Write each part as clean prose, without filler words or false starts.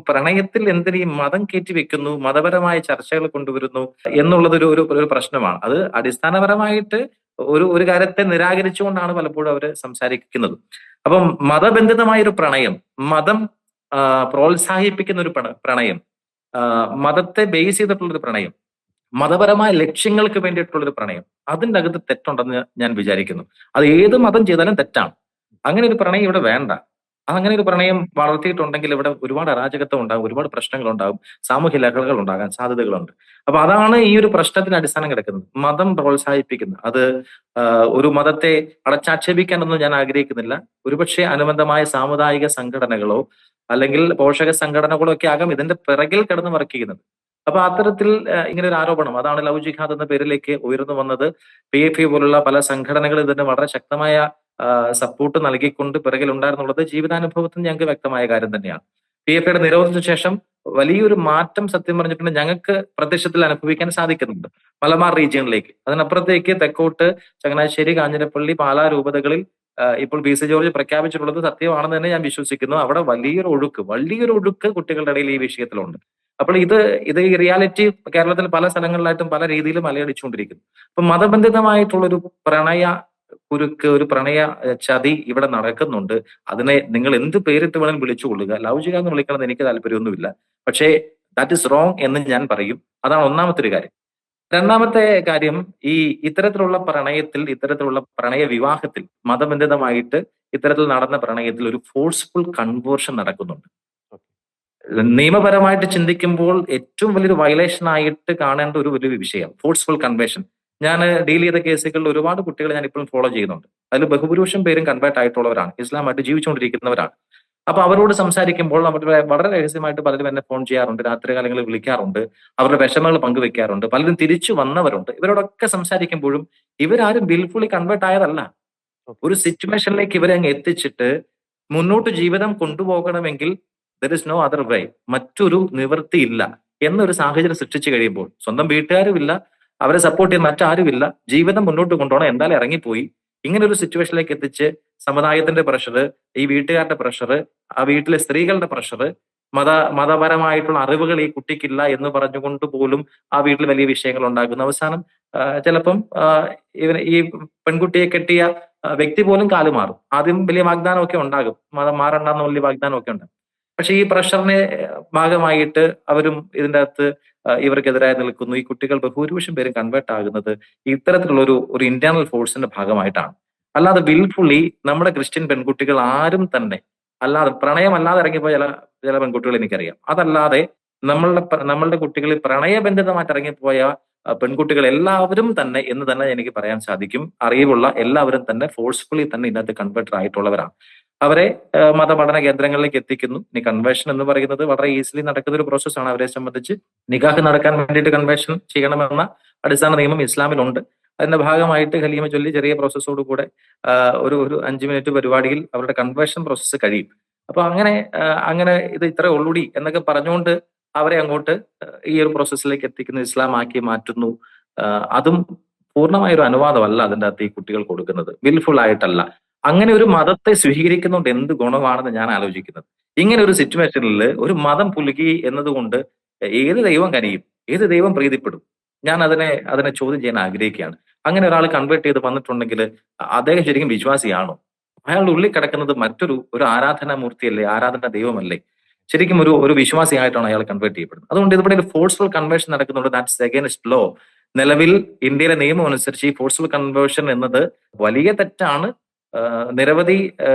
പ്രണയത്തിൽ എന്തിനീ മതം കയറ്റി വെക്കുന്നു, മതപരമായ ചർച്ചകൾ കൊണ്ടുവരുന്നു എന്നുള്ളത് ഒരു പ്രശ്നമാണ്. അത് അടിസ്ഥാനപരമായിട്ട് ഒരു കാര്യത്തെ നിരാകരിച്ചുകൊണ്ടാണ് പലപ്പോഴും അവര് സംസാരിക്കുന്നത്. അപ്പം മതബന്ധിതമായ ഒരു പ്രണയം, മതം പ്രോത്സാഹിപ്പിക്കുന്ന ഒരു പ്രണയം, മതത്തെ ബേസ് ചെയ്തിട്ടുള്ള ഒരു പ്രണയം, മതപരമായ ലക്ഷ്യങ്ങൾക്ക് വേണ്ടിയിട്ടുള്ള ഒരു പ്രണയം, അതിന്റെ അകത്ത് തെറ്റുണ്ടെന്ന് ഞാൻ വിചാരിക്കുന്നു. അത് ഏത് മതം ചെയ്താലും തെറ്റാണ്. അങ്ങനെ ഒരു പ്രണയം ഇവിടെ വേണ്ട. അങ്ങനെ ഒരു പ്രണയം വളർത്തിയിട്ടുണ്ടെങ്കിൽ ഇവിടെ ഒരുപാട് അരാജകത്വം ഉണ്ടാകും, ഒരുപാട് പ്രശ്നങ്ങൾ ഉണ്ടാകും, സാമൂഹ്യ ലഹളകൾ ഉണ്ടാകാൻ സാധ്യതകളുണ്ട്. അപ്പൊ അതാണ് ഈ ഒരു പ്രശ്നത്തിന് അടിസ്ഥാനം കിടക്കുന്നത്. മതം പ്രോത്സാഹിപ്പിക്കുന്നത് അത് ഒരു മതത്തെ അടച്ചാക്ഷേപിക്കാനൊന്നും ഞാൻ ആഗ്രഹിക്കുന്നില്ല. ഒരുപക്ഷെ അനുബന്ധമായ സാമുദായിക സംഘടനകളോ അല്ലെങ്കിൽ പോഷക സംഘടനകളോ ഒക്കെ ആകാം ഇതിന്റെ പിറകിൽ കിടന്ന് വർക്ക് ചെയ്യുന്നത്. അപ്പൊ അത്തരത്തിൽ ഇങ്ങനെ ഒരു ആരോപണം, അതാണ് ലവ് ജിഹാദ് എന്ന പേരിലേക്ക് ഉയർന്നു വന്നത്. PFI പോലുള്ള പല സംഘടനകൾ ഇതിന് വളരെ ശക്തമായ സപ്പോർട്ട് നൽകിക്കൊണ്ട് പിറകിലുണ്ടായിരുന്നുള്ളത് ജീവിതാനുഭവത്തിൽ ഞങ്ങൾക്ക് വ്യക്തമായ കാര്യം തന്നെയാണ്. PFIയുടെ നിരോധനത്തിന് ശേഷം വലിയൊരു മാറ്റം സത്യം പറഞ്ഞിട്ടുണ്ടെങ്കിൽ ഞങ്ങൾക്ക് പ്രത്യക്ഷത്തിൽ അനുഭവിക്കാൻ സാധിക്കുന്നുണ്ട് മലബാർ റീജിയനിലേക്ക്. അതിനപ്പുറത്തേക്ക് തെക്കോട്ട് ചങ്ങനാശ്ശേരി, കാഞ്ഞിരപ്പള്ളി, പാലാ രൂപതകളിൽ ഇപ്പോൾ PC ജോർജ് പ്രഖ്യാപിച്ചിട്ടുള്ളത് സത്യമാണെന്ന് തന്നെ ഞാൻ വിശ്വസിക്കുന്നു. അവിടെ വലിയൊരു ഒഴുക്ക് കുട്ടികളുടെ ഇടയിൽ ഈ വിഷയത്തിലുണ്ട്. അപ്പോൾ ഇത് ഈ റിയാലിറ്റി കേരളത്തിൽ പല സ്ഥലങ്ങളിലായിട്ടും പല രീതിയിലും അലയടിച്ചുകൊണ്ടിരിക്കുന്നു. അപ്പൊ മതബന്ധിതമായിട്ടുള്ളൊരു പ്രണയ ഒരു പ്രണയ ചതി ഇവിടെ നടക്കുന്നുണ്ട്. അതിനെ നിങ്ങൾ എന്ത് പേരിട്ട് വേണമെങ്കിലും വിളിച്ചുകൊള്ളുക. ലവ് ജിഹാദ് എന്ന് വിളിക്കണമെന്ന് എനിക്ക് താല്പര്യമൊന്നുമില്ല. പക്ഷേ ദാറ്റ് ഇസ് റോങ് എന്ന് ഞാൻ പറയും. അതാണ് ഒന്നാമത്തെ ഒരു കാര്യം. രണ്ടാമത്തെ കാര്യം, ഈ ഇത്തരത്തിലുള്ള പ്രണയത്തിൽ, ഇത്തരത്തിലുള്ള പ്രണയ വിവാഹത്തിൽ, മതബന്ധിതമായിട്ട് ഇത്തരത്തിൽ നടന്ന പ്രണയത്തിൽ ഒരു ഫോഴ്സ്ഫുൾ കൺവേർഷൻ നടക്കുന്നുണ്ട്. നിയമപരമായിട്ട് ചിന്തിക്കുമ്പോൾ ഏറ്റവും വലിയൊരു വയലേഷൻ ആയിട്ട് കാണേണ്ട ഒരു വലിയ വിഷയം ഫോഴ്സ്ഫുൾ കൺവേർഷൻ. ഞാൻ ഡീൽ ചെയ്ത കേസുകളിൽ ഒരുപാട് കുട്ടികളെ ഞാൻ ഇപ്പോഴും ഫോളോ ചെയ്യുന്നുണ്ട്. അതിൽ ബഹുഭൂരിപക്ഷം പേരും കൺവേർട്ട് ആയിട്ടുള്ളവരാണ്, ഇസ്ലാമായിട്ട് ജീവിച്ചുകൊണ്ടിരിക്കുന്നവരാണ്. അപ്പൊ അവരോട് സംസാരിക്കുമ്പോൾ അവരുടെ വളരെ രഹസ്യമായിട്ട് പലരും എന്നെ ഫോൺ ചെയ്യാറുണ്ട്, രാത്രികാലങ്ങളിൽ വിളിക്കാറുണ്ട്, അവരുടെ വിഷമങ്ങൾ പങ്കുവെക്കാറുണ്ട്, പലരും തിരിച്ചു വന്നവരുണ്ട്. ഇവരോടൊക്കെ സംസാരിക്കുമ്പോഴും ഇവരാരും വിൽഫുള്ളി കൺവേർട്ട് ആയതല്ല. ഒരു സിറ്റുവേഷനിലേക്ക് ഇവരെ അങ്ങ് എത്തിച്ചിട്ട് മുന്നോട്ട് ജീവിതം കൊണ്ടുപോകണമെങ്കിൽ there is no other way, മറ്റൊരു നിവൃത്തിയില്ല എന്നൊരു സാഹചര്യം സൃഷ്ടിച്ചു കഴിയുമ്പോൾ സ്വന്തം വീട്ടുകാരുമില്ല, അവരെ സപ്പോർട്ട് ചെയ്യാൻ മറ്റാരുമില്ല, ജീവിതം മുന്നോട്ട് കൊണ്ടുപോകണം, എന്തായാലും ഇറങ്ങിപ്പോയി. ഇങ്ങനെ ഒരു സിറ്റുവേഷനിലേക്ക് എത്തിച്ച് സമുദായത്തിന്റെ പ്രഷർ, ഈ വീട്ടുകാരുടെ പ്രഷർ, ആ വീട്ടിലെ സ്ത്രീകളുടെ പ്രഷർ, മതപരമായിട്ടുള്ള അറിവുകൾ ഈ കുട്ടിക്കില്ല എന്ന് പറഞ്ഞുകൊണ്ട് പോലും ആ വീട്ടിൽ വലിയ വിഷയങ്ങൾ ഉണ്ടാകുന്നു. അവസാനം ചിലപ്പം ഈ പെൺകുട്ടിയെ കെട്ടിയ വ്യക്തി പോലും കാലുമാറും. ആദ്യം വലിയ വാഗ്ദാനമൊക്കെ ഉണ്ടാകും, മതം മാറണ്ടെന്ന് വലിയ വാഗ്ദാനമൊക്കെ ഉണ്ടാകും. പക്ഷെ ഈ പ്രഷറിനെ ഭാഗമായിട്ട് അവരും ഇതിന്റെ അകത്ത് ഇവർക്കെതിരായി നിൽക്കുന്നു. ഈ കുട്ടികൾ ബഹുഭൂരിപക്ഷം പേരും കൺവേർട്ട് ആകുന്നത് ഇത്തരത്തിലുള്ള ഒരു ഇന്റേണൽ ഫോഴ്സിന്റെ ഭാഗമായിട്ടാണ്. അല്ലാതെ വിൽഫുള്ളി നമ്മുടെ ക്രിസ്ത്യൻ പെൺകുട്ടികൾ ആരും തന്നെ അല്ലാതെ പ്രണയമല്ലാതെ ഇറങ്ങിപ്പോയ ചില പെൺകുട്ടികൾ എനിക്കറിയാം. അതല്ലാതെ നമ്മളുടെ കുട്ടികളിൽ പ്രണയബന്ധിതമായിട്ട് ഇറങ്ങിപ്പോയ പെൺകുട്ടികൾ എല്ലാവരും തന്നെ എന്ന് തന്നെ എനിക്ക് പറയാൻ സാധിക്കും. അറിവുള്ള എല്ലാവരും തന്നെ ഫോഴ്സ്ഫുള്ളി തന്നെ ഇതിനകത്ത് കൺവേർട്ടർ ആയിട്ടുള്ളവരാണ്. അവരെ മതപഠന കേന്ദ്രങ്ങളിലേക്ക് എത്തിക്കുന്നു. ഇനി കൺവേർഷൻ എന്ന് പറയുന്നത് വളരെ ഈസിലി നടക്കുന്ന ഒരു പ്രോസസ്സാണ്. അവരെ സംബന്ധിച്ച് നിക്കാഹ് നടക്കാൻ വേണ്ടിയിട്ട് കൺവേർഷൻ ചെയ്യണമെന്ന അടിസ്ഥാന നിയമം ഇസ്ലാമിലുണ്ട്. അതിന്റെ ഭാഗമായിട്ട് ഹലീമ ചൊല്ലി ചെറിയ പ്രോസസ്സോട് കൂടെ ഒരു 5 മിനിറ്റ് പരിപാടിയിൽ അവരുടെ കൺവേർഷൻ പ്രോസസ്സ് കഴിയും. അപ്പൊ അങ്ങനെ ഇത് ഇത്ര ഉള്ളൂടി എന്നൊക്കെ പറഞ്ഞുകൊണ്ട് അവരെ അങ്ങോട്ട് ഈ ഒരു പ്രോസസ്സിലേക്ക് എത്തിക്കുന്നു, ഇസ്ലാം ആക്കി മാറ്റുന്നു. അതും പൂർണ്ണമായ ഒരു അനുവാദമല്ല അതിന്റെ അകത്ത് ഈ കുട്ടികൾ കൊടുക്കുന്നത്, വിൽഫുൾ ആയിട്ടല്ല. അങ്ങനെ ഒരു മതത്തെ സ്വീകരിക്കുന്നതുകൊണ്ട് എന്ത് ഗുണമാണെന്ന് ഞാൻ ആലോചിക്കുന്നത്. ഇങ്ങനെ ഒരു സിറ്റുവേഷനിൽ ഒരു മതം പുലുകി എന്നതുകൊണ്ട് ഏത് ദൈവം കനിയും, ഏത് ദൈവം പ്രീതിപ്പെടും? ഞാൻ അതിനെ ചോദ്യം ചെയ്യാൻ ആഗ്രഹിക്കുകയാണ്. അങ്ങനെ ഒരാൾ കൺവേർട്ട് ചെയ്ത് വന്നിട്ടുണ്ടെങ്കിൽ അദ്ദേഹം ശരിക്കും വിശ്വാസിയാണോ? അയാളുടെ ഉള്ളിൽ കിടക്കുന്നത് ഒരു ആരാധനാമൂർത്തിയല്ലേ, ആരാധന ദൈവമല്ലേ? ശരിക്കും ഒരു വിശ്വാസിയായിട്ടാണ് അയാൾ കൺവേർട്ട് ചെയ്യപ്പെടുന്നത്. അതുകൊണ്ട് ഇവിടെ ഒരു ഫോഴ്സ്ഫുൾ കൺവേർഷൻ നടക്കുന്നുണ്ട്. That's against law. നിലവിൽ ഇന്ത്യയിലെ നിയമം അനുസരിച്ച് ഈ ഫോഴ്സ്ഫുൾ കൺവേർഷൻ എന്നത് വലിയ തെറ്റാണ്. നിരവധി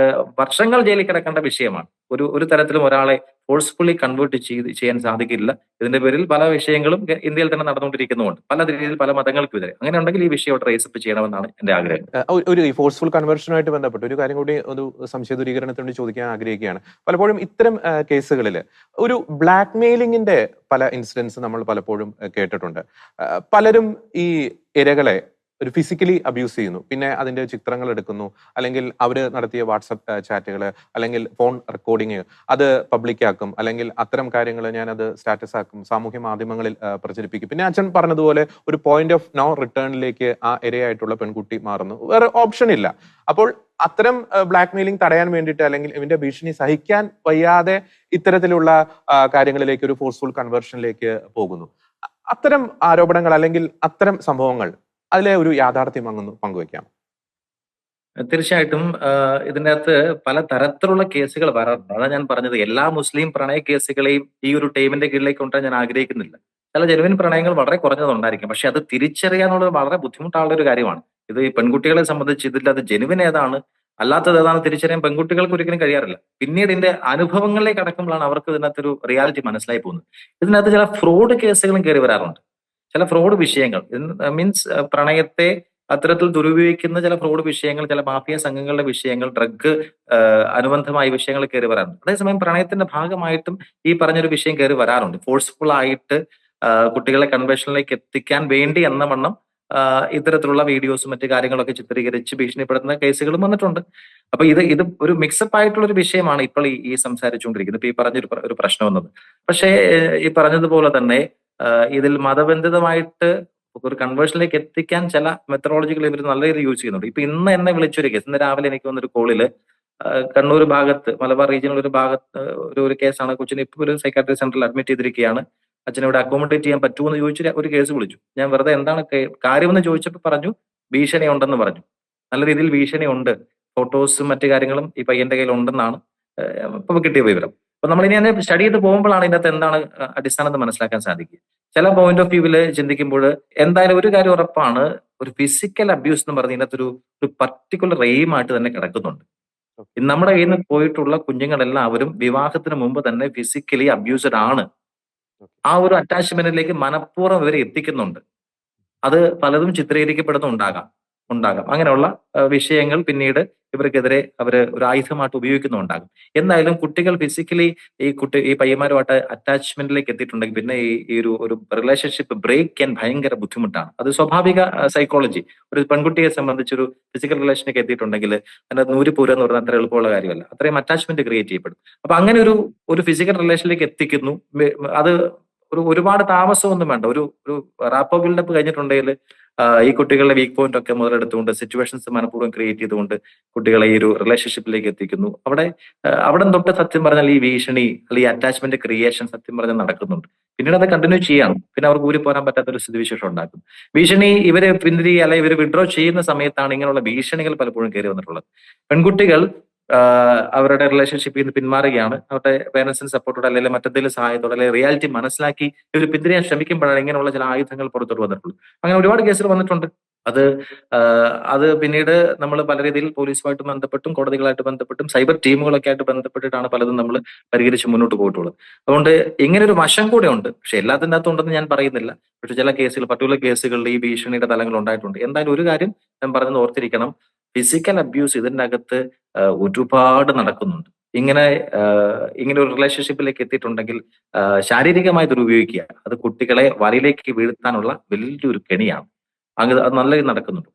വർഷങ്ങൾ ജയിലിൽ കിടക്കേണ്ട വിഷയമാണ്. ഒരു തരത്തിലും ഒരാളെ ഫോഴ്സ്ഫുള്ളി കൺവേർട്ട് ചെയ്യാൻ സാധിക്കില്ല. ഇതിന്റെ പേരിൽ പല വിഷയങ്ങളും ഇന്ത്യയിൽ തന്നെ നടന്നുകൊണ്ടിരിക്കുന്നുണ്ട്, പല രീതിയിൽ പല മതങ്ങൾക്കെതിരെ. അങ്ങനെ ഉണ്ടെങ്കിൽ ഈ വിഷയം റേസപ്പ് ചെയ്യണമെന്നാണ് എന്റെ ആഗ്രഹം. ഒരു ഫോഴ്സ്ഫുൾ കൺവേർഷനുമായിട്ട് ബന്ധപ്പെട്ട് ഒരു കാര്യം കൂടി ഒരു സംശയ ദൂരീകരണത്തിന് ചോദിക്കാൻ ആഗ്രഹിക്കുകയാണ്. പലപ്പോഴും ഇത്തരം കേസുകളിൽ ഒരു ബ്ലാക്ക് മെയിലിംഗിന്റെ പല ഇൻസിഡൻസ് നമ്മൾ പലപ്പോഴും കേട്ടിട്ടുണ്ട്. പലരും ഈ ഇരകളെ ഒരു ഫിസിക്കലി അബ്യൂസ് ചെയ്യുന്നു, പിന്നെ അതിന്റെ ചിത്രങ്ങൾ എടുക്കുന്നു, അല്ലെങ്കിൽ അവർ നടത്തിയ വാട്സപ്പ് ചാറ്റുകൾ, അല്ലെങ്കിൽ ഫോൺ റെക്കോർഡിങ് അത് പബ്ലിക് ആക്കും, അല്ലെങ്കിൽ അത്തരം കാര്യങ്ങൾ ഞാൻ അത് സ്റ്റാറ്റസ് ആക്കും, സാമൂഹ്യ മാധ്യമങ്ങളിൽ പ്രചരിപ്പിക്കും. പിന്നെ അച്ഛൻ പറഞ്ഞതുപോലെ ഒരു പോയിന്റ് ഓഫ് നോ റിട്ടേണിലേക്ക് ആ ഇരയായിട്ടുള്ള പെൺകുട്ടി മാറുന്നു. വേറെ ഓപ്ഷൻ ഇല്ല. അപ്പോൾ അത്തരം ബ്ലാക്ക് മെയിലിംഗ് തടയാൻ വേണ്ടിയിട്ട്, അല്ലെങ്കിൽ ഇവന്റെ ഭീഷണി സഹിക്കാൻ വയ്യാതെ ഇത്തരത്തിലുള്ള കാര്യങ്ങളിലേക്ക്, ഒരു ഫോഴ്സ്ഫുൾ കൺവേർഷനിലേക്ക് പോകുന്നു. അത്തരം ആരോപണങ്ങൾ അല്ലെങ്കിൽ അത്തരം സംഭവങ്ങൾ, അതിലെ ഒരു യാഥാർത്ഥ്യം അങ്ങ് പങ്കുവെക്കാം. തീർച്ചയായിട്ടും ഇതിന്റെ അകത്ത് പല തരത്തിലുള്ള കേസുകൾ വരാറുണ്ട്. അതാ ഞാൻ പറഞ്ഞത്, എല്ലാ മുസ്ലിം പ്രണയ കേസുകളെയും ഈ ഒരു ടീമിന്റെ കീഴിലേക്ക് കൊണ്ടുവരാൻ ഞാൻ ആഗ്രഹിക്കുന്നില്ല. ചില ജെനുവിൻ പ്രണയങ്ങൾ വളരെ കുറഞ്ഞതുണ്ടായിരിക്കും, പക്ഷെ അത് തിരിച്ചറിയാനുള്ളത് വളരെ ബുദ്ധിമുട്ടുള്ള ഒരു കാര്യമാണ്. ഇത് ഈ പെൺകുട്ടികളെ സംബന്ധിച്ച് ഇതിൽ അത് ജെനുവിൻ ഏതാണ് അല്ലാത്തത് ഏതാണ് തിരിച്ചറിയാൻ പെൺകുട്ടികൾക്ക് ഒരിക്കലും കഴിയാറില്ല. പിന്നീട് ഇതിന്റെ അനുഭവങ്ങളിലേക്ക് അടക്കുമ്പോഴാണ് അവർക്ക് ഇതിനകത്തൊരു റിയാലിറ്റി മനസ്സിലായി പോകുന്നത്. ഇതിനകത്ത് ചില ഫ്രോഡ് കേസുകളും കയറി വരാറുണ്ട്. ചില ഫ്രോഡ് വിഷയങ്ങൾ മീൻസ് പ്രണയത്തെ അത്തരത്തിൽ ദുരുപയോഗിക്കുന്ന ചില ഫ്രോഡ് വിഷയങ്ങൾ, ചില മാഫിയ സംഘങ്ങളുടെ വിഷയങ്ങൾ, ഡ്രഗ് അനുബന്ധമായ വിഷയങ്ങൾ കയറി വരാറുണ്ട്. അതേസമയം പ്രണയത്തിന്റെ ഭാഗമായിട്ടും ഈ പറഞ്ഞൊരു വിഷയം കയറി വരാറുണ്ട്. ഫോഴ്സ്ഫുൾ ആയിട്ട് കുട്ടികളെ കൺവെൻഷനിലേക്ക് എത്തിക്കാൻ വേണ്ടി എന്ന വണ്ണം ഇത്തരത്തിലുള്ള വീഡിയോസും മറ്റു കാര്യങ്ങളൊക്കെ ചിത്രീകരിച്ച് ഭീഷണിപ്പെടുത്തുന്ന കേസുകളും വന്നിട്ടുണ്ട്. അപ്പൊ ഇത് ഒരു മിക്സപ്പ് ആയിട്ടുള്ള ഒരു വിഷയമാണ് ഇപ്പോൾ ഈ സംസാരിച്ചുകൊണ്ടിരിക്കുന്നത്. ഇപ്പൊ ഈ പറഞ്ഞൊരു ഒരു പ്രശ്നം വന്നത്. പക്ഷേ ഈ പറഞ്ഞതുപോലെ തന്നെ ഇതിൽ മതബന്ധിതമായിട്ട് ഒരു കൺവേർഷനിലേക്ക് എത്തിക്കാൻ ചില മെത്തഡോളജികൾ ഇവർ നല്ല രീതിയിൽ യൂസ് ചെയ്യുന്നുണ്ട്. ഇപ്പൊ ഇന്ന് എന്നെ വിളിച്ചൊരു കേസ്, ഇന്ന് രാവിലെ എനിക്ക് വന്നൊരു കോളില് കണ്ണൂർ ഭാഗത്ത്, മലബാർ റീജിയണൽ ഒരു ഭാഗത്ത് ഒരു കേസാണ്. കൊച്ചിനെ ഇപ്പൊ ഒരു സൈക്കാട്രി സെന്ററിൽ അഡ്മിറ്റ് ചെയ്തിരിക്കുകയാണ്. അച്ഛനെ ഇവിടെ അക്കോമഡേറ്റ് ചെയ്യാൻ പറ്റുമെന്ന് ചോദിച്ചു ഒരു കേസ് വിളിച്ചു. ഞാൻ വെറുതെ എന്താണ് കാര്യമെന്ന് ചോദിച്ചപ്പോൾ പറഞ്ഞു ഭീഷണി ഉണ്ടെന്ന് പറഞ്ഞു. നല്ല രീതിയിൽ ഭീഷണി ഉണ്ട്, ഫോട്ടോസും മറ്റു കാര്യങ്ങളും ഈ പയ്യന്റെ കയ്യിൽ ഉണ്ടെന്നാണ് ഇപ്പൊ കിട്ടിയ വിവരം. അപ്പൊ നമ്മളിനി അതിനെ സ്റ്റഡി ചെയ്ത് പോകുമ്പോഴാണ് ഇതിനകത്ത് എന്താണ് അടിസ്ഥാനം മനസ്സിലാക്കാൻ സാധിക്കുക. ചില പോയിന്റ് ഓഫ് വ്യൂവില് ചിന്തിക്കുമ്പോൾ എന്തായാലും ഒരു കാര്യം ഉറപ്പാണ്, ഒരു ഫിസിക്കൽ അബ്യൂസ് എന്ന് പറഞ്ഞ ഇതിനകത്തൊരു ഒരു പർട്ടിക്കുലർ എയിമായിട്ട് തന്നെ കിടക്കുന്നുണ്ട്. നമ്മുടെ കയ്യിൽ നിന്ന് പോയിട്ടുള്ള കുഞ്ഞുങ്ങളെല്ലാവരും വിവാഹത്തിന് മുമ്പ് തന്നെ ഫിസിക്കലി അബ്യൂസ്ഡ് ആണ്. ആ ഒരു അറ്റാച്ച്മെന്റിലേക്ക് മനഃപൂർവ്വം ഇവരെ എത്തിക്കുന്നുണ്ട്. അത് പലതും ചിത്രീകരിക്കപ്പെടുന്നുണ്ടാകാം. അങ്ങനെയുള്ള വിഷയങ്ങൾ പിന്നീട് ഇവർക്കെതിരെ അവര് ഒരു ആയുധമായിട്ട് ഉപയോഗിക്കുന്നുണ്ടാകും. എന്തായാലും കുട്ടികൾ ഫിസിക്കലി ഈ പയ്യന്മാരുമായിട്ട് അറ്റാച്ച്മെന്റിലേക്ക് എത്തിയിട്ടുണ്ടെങ്കിൽ പിന്നെ ഈ ഒരു റിലേഷൻഷിപ്പ് ബ്രേക്ക് ചെയ്യാൻ ഭയങ്കര ബുദ്ധിമുട്ടാണ്. അത് സ്വാഭാവിക സൈക്കോളജി. ഒരു പെൺകുട്ടിയെ സംബന്ധിച്ചൊരു ഫിസിക്കൽ റിലേഷനിലേക്ക് എത്തിയിട്ടുണ്ടെങ്കിൽ അതിനകത്ത് നൂരിപ്പൂരം എന്ന് പറഞ്ഞാൽ അത്ര എളുപ്പമുള്ള കാര്യമല്ല. അത്രയും അറ്റാച്ച്മെന്റ് ക്രിയേറ്റ് ചെയ്യപ്പെടും. അപ്പൊ അങ്ങനെ ഒരു ഫിസിക്കൽ റിലേഷനിലേക്ക് എത്തിക്കുന്നു. അത് ഒരുപാട് താമസമൊന്നും വേണ്ട. ഒരു റാപ്പോ ബിൽഡപ്പ് കഴിഞ്ഞിട്ടുണ്ടെങ്കിൽ ഈ കുട്ടികളുടെ വീക്ക് പോയിന്റ് ഒക്കെ മുതലെടുത്തുകൊണ്ട് സിറ്റുവേഷൻസ് മനഃപൂർവ്വം ക്രിയേറ്റ് ചെയ്തുകൊണ്ട് കുട്ടികളെ ഈ ഒരു റിലേഷൻഷിപ്പിലേക്ക് എത്തിക്കുന്നു. അവിടെ തൊട്ട് സത്യം പറഞ്ഞാൽ ഈ ഭീഷണി അല്ലെങ്കിൽ അറ്റാച്ച്മെന്റ് ക്രിയേഷൻ സത്യം പറഞ്ഞാൽ നടക്കുന്നുണ്ട്. പിന്നീട് അത് കണ്ടിന്യൂ ചെയ്യണം. പിന്നെ അവർക്ക് ഊരി പോരാൻ പറ്റാത്ത ഒരു സ്ഥിതിവിശേഷം ഉണ്ടാക്കും. ഭീഷണി ഇവര് അല്ലെങ്കിൽ ഇവർ വിഡ്രോ ചെയ്യുന്ന സമയത്താണ് ഇങ്ങനെയുള്ള ഭീഷണികൾ പലപ്പോഴും കയറി വന്നിട്ടുള്ളത്. പെൺകുട്ടികൾ അവരുടെ റിലേഷൻഷിപ്പിൽ നിന്ന് പിന്മാറുകയാണ്. അവരുടെ പേരൻസിന് സപ്പോർട്ടോടെ അല്ലെങ്കിൽ മറ്റെന്തെങ്കിലും സഹായത്തോടെ അല്ലെങ്കിൽ റിയാലിറ്റി മനസ്സിലാക്കി ഇവർ പിന്തിരിയാൻ ശ്രമിക്കുമ്പോഴാണ് ഇങ്ങനെയുള്ള ചില ആയുധങ്ങൾ പുറത്തോട്ട് വന്നിട്ടുള്ളത്. അങ്ങനെ ഒരുപാട് കേസുകൾ വന്നിട്ടുണ്ട്. അത് പിന്നീട് നമ്മൾ പല രീതിയിൽ പോലീസുമായിട്ട് ബന്ധപ്പെട്ടും കോടതികളായിട്ട് ബന്ധപ്പെട്ടും സൈബർ ടീമുകളൊക്കെ ആയിട്ട് ബന്ധപ്പെട്ടിട്ടാണ് പലതും നമ്മൾ പരിഹരിച്ച് മുന്നോട്ട് പോയിട്ടുള്ളത്. അതുകൊണ്ട് ഇങ്ങനെ ഒരു വശം കൂടെ ഉണ്ട്. പക്ഷെ എല്ലാത്തിൻ്റെ അകത്തും ഉണ്ടെന്ന് ഞാൻ പറയുന്നില്ല. പക്ഷെ ചില കേസുകൾ, പർട്ടിക്കുലർ കേസുകളിൽ ഈ ഭീഷണിയുടെ തലങ്ങൾ ഉണ്ടായിട്ടുണ്ട്. എന്തായാലും ഒരു കാര്യം ഞാൻ പറഞ്ഞത് ഓർത്തിരിക്കണം, ഫിസിക്കൽ അബ്യൂസ് ഇതിന്റെ അകത്ത് ഒരുപാട് നടക്കുന്നുണ്ട്. ഇങ്ങനെ ഒരു റിലേഷൻഷിപ്പിലേക്ക് എത്തിയിട്ടുണ്ടെങ്കിൽ ശാരീരികമായി ദുരുപയോഗിക്കുക, അത് കുട്ടികളെ വലയിലേക്ക് വീഴ്ത്താനുള്ള വലിയൊരു കെണിയാണ്. അത് നല്ല നടക്കുന്നുണ്ട്.